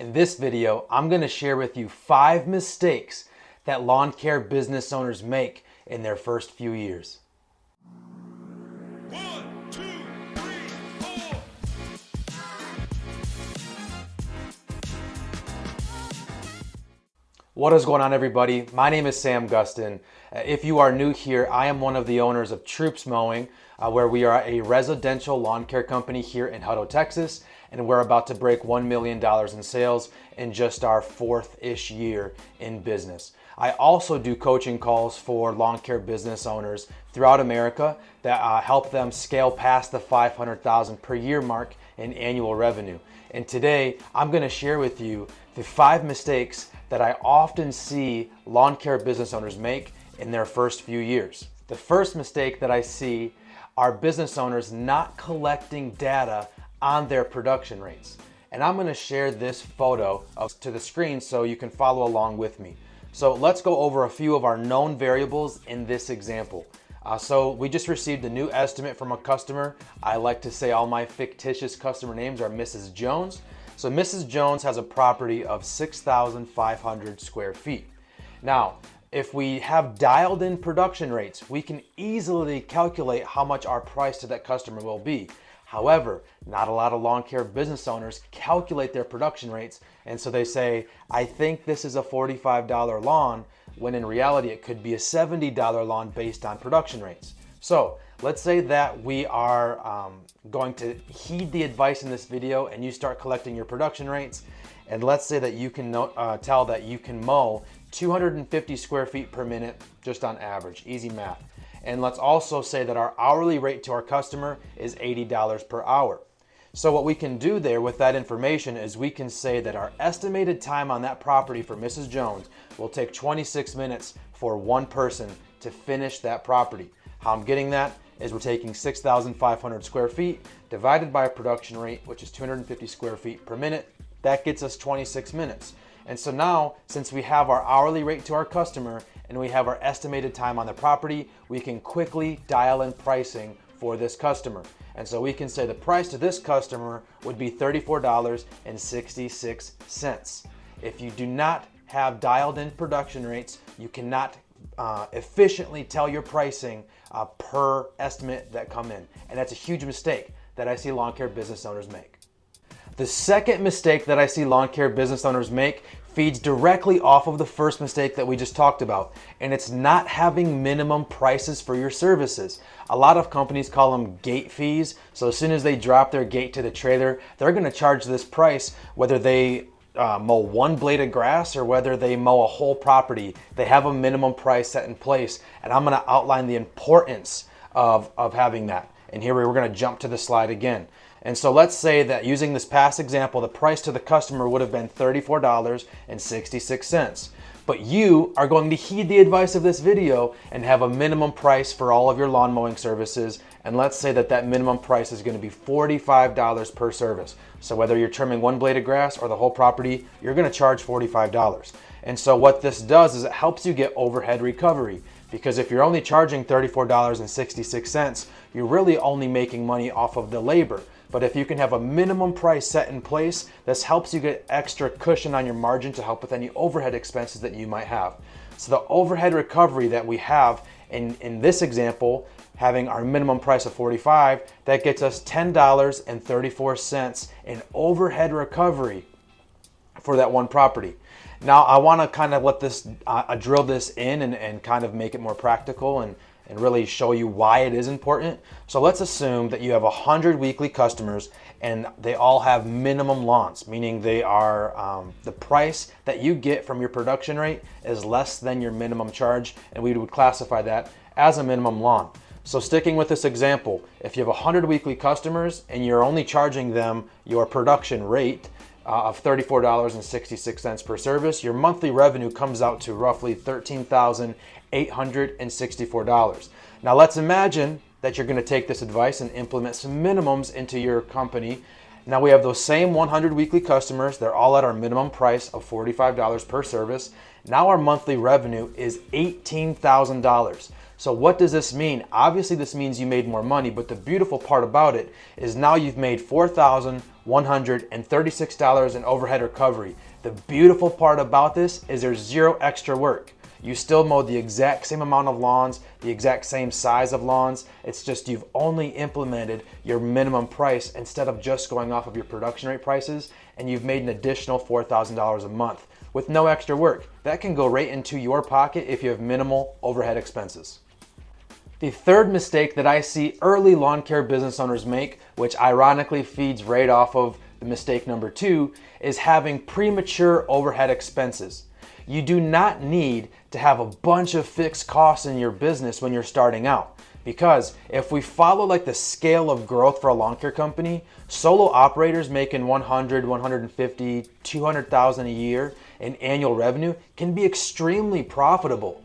In this video, I'm going to share with you 5 mistakes that lawn care business owners make in their first few years. 1, 2, 3, 4. What is going on, everybody? My name is Sam Gustin. If you are new here, I am one of the owners of Troops Mowing, where we are a residential lawn care company here in Hutto, Texas, and we're about to break $1 million in sales in just our 4th-ish year in business. I also do coaching calls for lawn care business owners throughout America that help them scale past the $500,000 per year mark in annual revenue. And today, I'm going to share with you the 5 mistakes that I often see lawn care business owners make in their first few years. The first mistake that I see are business owners not collecting data on their production rates. And I'm going to share this photo to the screen so you can follow along with me. So let's go over a few of our known variables in this example. So we just received a new estimate from a customer. I like to say all my fictitious customer names are Mrs. Jones. So Mrs. Jones has a property of 6,500 square feet. Now, if we have dialed in production rates, we can easily calculate how much our price to that customer will be. However, not a lot of lawn care business owners calculate their production rates, and so they say, I think this is a $45 lawn, when in reality it could be a $70 lawn based on production rates. So let's say that we are going to heed the advice in this video and you start collecting your production rates, and let's say that you can tell that you can mow 250 square feet per minute just on average, easy math. And let's also say that our hourly rate to our customer is $80 per hour. So what we can do there with that information is we can say that our estimated time on that property for Mrs. Jones will take 26 minutes for one person to finish that property. How I'm getting that is we're taking 6,500 square feet divided by a production rate, which is 250 square feet per minute. That gets us 26 minutes. And so now, since we have our hourly rate to our customer and we have our estimated time on the property, we can quickly dial in pricing for this customer. And so we can say the price to this customer would be $34.66. If you do not have dialed in production rates, you cannot efficiently tell your pricing per estimate that come in. And that's a huge mistake that I see lawn care business owners make. The second mistake that I see lawn care business owners make feeds directly off of the first mistake that we just talked about, and it's not having minimum prices for your services. A lot of companies call them gate fees, so as soon as they drop their gate to the trailer, they're going to charge this price whether they mow one blade of grass or whether they mow a whole property. They have a minimum price set in place, and I'm going to outline the importance of having that. And here we're going to jump to the slide again. And so let's say that using this past example, the price to the customer would have been $34.66. But you are going to heed the advice of this video and have a minimum price for all of your lawn mowing services. And let's say that that minimum price is going to be $45 per service. So whether you're trimming one blade of grass or the whole property, you're going to charge $45. And so what this does is it helps you get overhead recovery. Because if you're only charging $34.66, you're really only making money off of the labor. But if you can have a minimum price set in place, this helps you get extra cushion on your margin to help with any overhead expenses that you might have. So the overhead recovery that we have in this example, having our minimum price of $45, that gets us $10.34 in overhead recovery for that one property. Now I want to kind of let this drill this in and kind of make it more practical and really show you why it is important. So let's assume that you have 100 weekly customers and they all have minimum lawns, meaning they are the price that you get from your production rate is less than your minimum charge, and we would classify that as a minimum lawn. So sticking with this example, if you have 100 weekly customers and you're only charging them your production rate of $34.66 per service, your monthly revenue comes out to roughly $13,864. Now let's imagine that you're going to take this advice and implement some minimums into your company. Now we have those same 100 weekly customers. They're all at our minimum price of $45 per service. Now our monthly revenue is $18,000. So what does this mean? Obviously this means you made more money, but the beautiful part about it is now you've made $4,136 in overhead recovery. The beautiful part about this is there's zero extra work. You still mowed the exact same amount of lawns, the exact same size of lawns. It's just you've only implemented your minimum price instead of just going off of your production rate prices, and you've made an additional $4,000 a month with no extra work. That can go right into your pocket if you have minimal overhead expenses. The third mistake that I see early lawn care business owners make, which ironically feeds right off of the mistake number 2, is having premature overhead expenses. You do not need to have a bunch of fixed costs in your business when you're starting out. Because if we follow like the scale of growth for a lawn care company, solo operators making 100, 150, 200,000 a year in annual revenue can be extremely profitable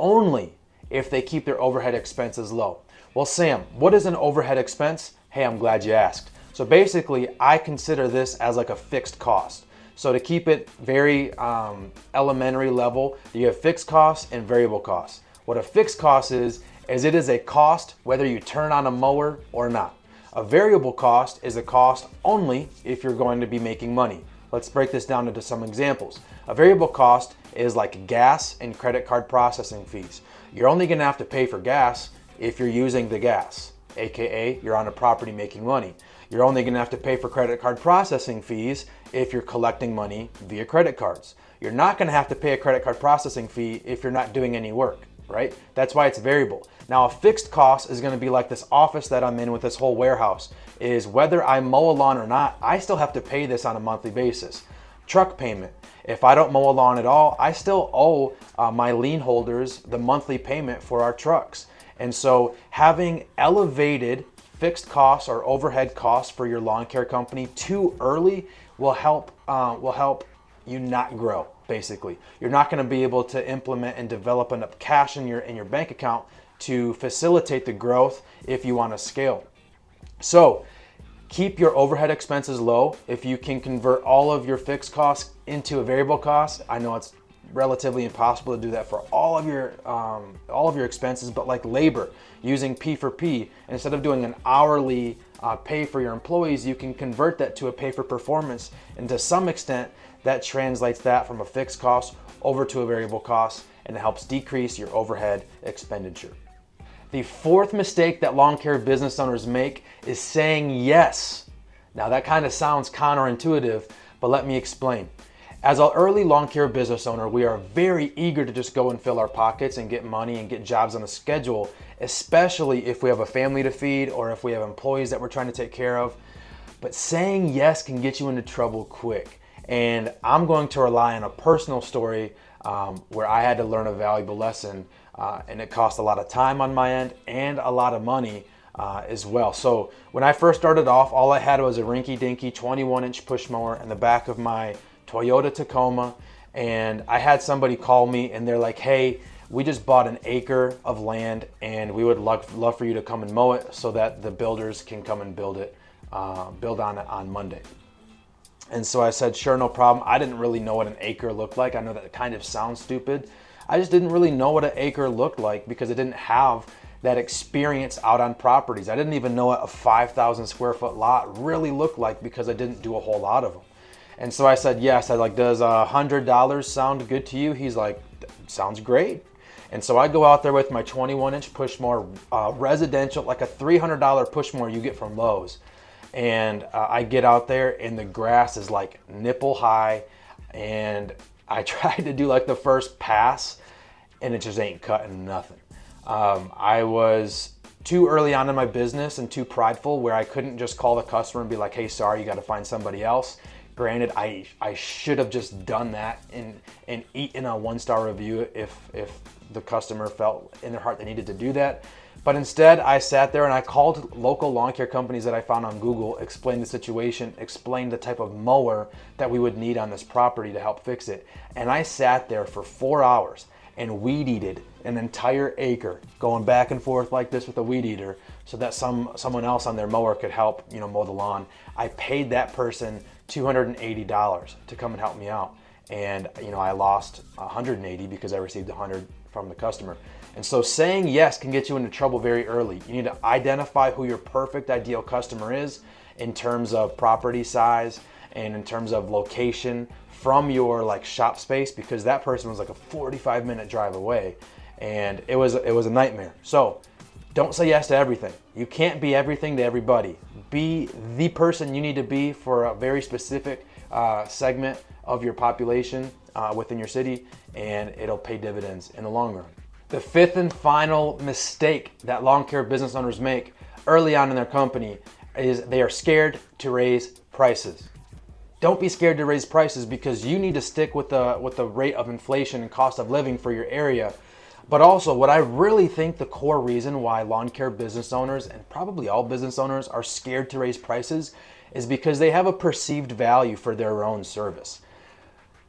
only if they keep their overhead expenses low. Well, Sam, what is an overhead expense? Hey, I'm glad you asked. So basically, I consider this as like a fixed cost. So to keep it very elementary level, you have fixed costs and variable costs. What a fixed cost is it is a cost whether you turn on a mower or not. A variable cost is a cost only if you're going to be making money. Let's break this down into some examples. A variable cost is like gas and credit card processing fees. You're only going to have to pay for gas if you're using the gas, aka you're on a property making money. You're only going to have to pay for credit card processing fees if you're collecting money via credit cards. You're not going to have to pay a credit card processing fee if you're not doing any work, right? That's why it's variable. Now, a fixed cost is going to be like this office that I'm in with this whole warehouse, is whether I mow a lawn or not, I still have to pay this on a monthly basis. Truck payment. If I don't mow a lawn at all, I still owe my lien holders the monthly payment for our trucks. And so having elevated fixed costs or overhead costs for your lawn care company too early will help you not grow. Basically, you're not going to be able to implement and develop enough cash in your bank account to facilitate the growth if you want to scale. So keep your overhead expenses low. If you can convert all of your fixed costs into a variable cost, I know it's relatively impossible to do that for all of your expenses, but like labor, using P for P, instead of doing an hourly pay for your employees, you can convert that to a pay for performance, and to some extent that translates that from a fixed cost over to a variable cost, and it helps decrease your overhead expenditure. The fourth mistake that lawn care business owners make is saying yes. Now that kind of sounds counterintuitive, but let me explain. As an early lawn care business owner, we are very eager to just go and fill our pockets and get money and get jobs on a schedule, especially if we have a family to feed or if we have employees that we're trying to take care of. But saying yes can get you into trouble quick. And I'm going to rely on a personal story where I had to learn a valuable lesson, and it cost a lot of time on my end and a lot of money as well. So when I first started off, all I had was a rinky-dinky 21-inch push mower in the back of my Toyota Tacoma, and I had somebody call me and they're like, hey, we just bought an acre of land and we would love for you to come and mow it so that the builders can come and build on it on Monday. And so I said, sure, no problem. I didn't really know what an acre looked like. I know that kind of sounds stupid. I just didn't really know what an acre looked like because I didn't have that experience out on properties. I didn't even know what a 5,000 square foot lot really looked like because I didn't do a whole lot of them. And so I said, yes. I like, does $100 sound good to you? He's like, sounds great. And so I go out there with my 21-inch push mower, residential, like a $300 push mower you get from Lowe's. And I get out there and the grass is like nipple high, and I tried to do like the first pass and it just ain't cutting nothing. I was too early on in my business and too prideful where I couldn't just call the customer and be like, hey, sorry, you got to find somebody else. Granted, I should have just done that and eaten a 1-star review if the customer felt in their heart they needed to do that. But instead, I sat there and I called local lawn care companies that I found on Google, explained the situation, explained the type of mower that we would need on this property to help fix it. And I sat there for 4 hours and weed eated an entire acre, going back and forth like this with a weed eater so that someone else on their mower could help, mow the lawn. I paid that person $280 to come and help me out. And I lost $180 because I received $100 from the customer. And so saying yes can get you into trouble very early. You need to identify who your perfect ideal customer is in terms of property size and in terms of location from your like shop space, because that person was like a 45-minute drive away and it was a nightmare. So don't say yes to everything. You can't be everything to everybody. Be the person you need to be for a very specific segment of your population within your city, and it'll pay dividends in the long run. The fifth and final mistake that lawn care business owners make early on in their company is they are scared to raise prices. Don't be scared to raise prices, because you need to stick with the rate of inflation and cost of living for your area. But also, what I really think the core reason why lawn care business owners, and probably all business owners, are scared to raise prices is because they have a perceived value for their own service.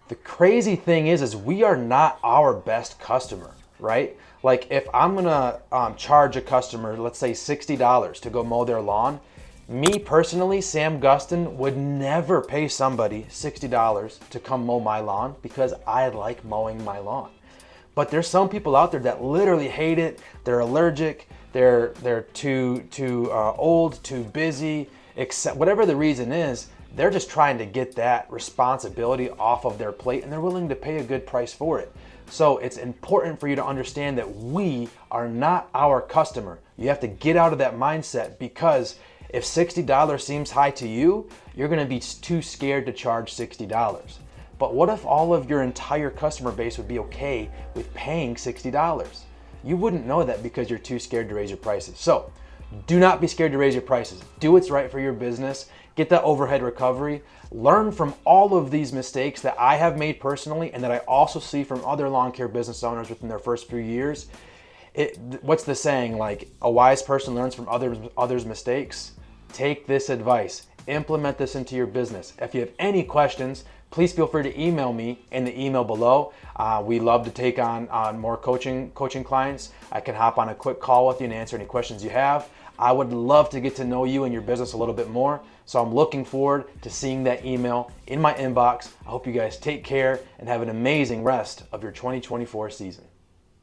The crazy thing is we are not our best customer, right? Like if I'm gonna charge a customer, let's say $60 to go mow their lawn, me personally, Sam Gustin, would never pay somebody $60 to come mow my lawn because I like mowing my lawn. But there's some people out there that literally hate it. They're allergic. They're too old, too busy. Except whatever the reason is, they're just trying to get that responsibility off of their plate, and they're willing to pay a good price for it. So it's important for you to understand that we are not our customer. You have to get out of that mindset, because if $60 seems high to you, you're going to be too scared to charge $60. But what if all of your entire customer base would be okay with paying $60? You wouldn't know that because you're too scared to raise your prices. So do not be scared to raise your prices. Do what's right for your business. Get that overhead recovery. Learn from all of these mistakes that I have made personally and that I also see from other lawn care business owners within their first few years. What's the saying? Like, a wise person learns from others' mistakes. Take this advice. Implement this into your business. If you have any questions, please feel free to email me in the email below. We love to take on more coaching clients. I can hop on a quick call with you and answer any questions you have. I would love to get to know you and your business a little bit more. So I'm looking forward to seeing that email in my inbox. I hope you guys take care and have an amazing rest of your 2024 season.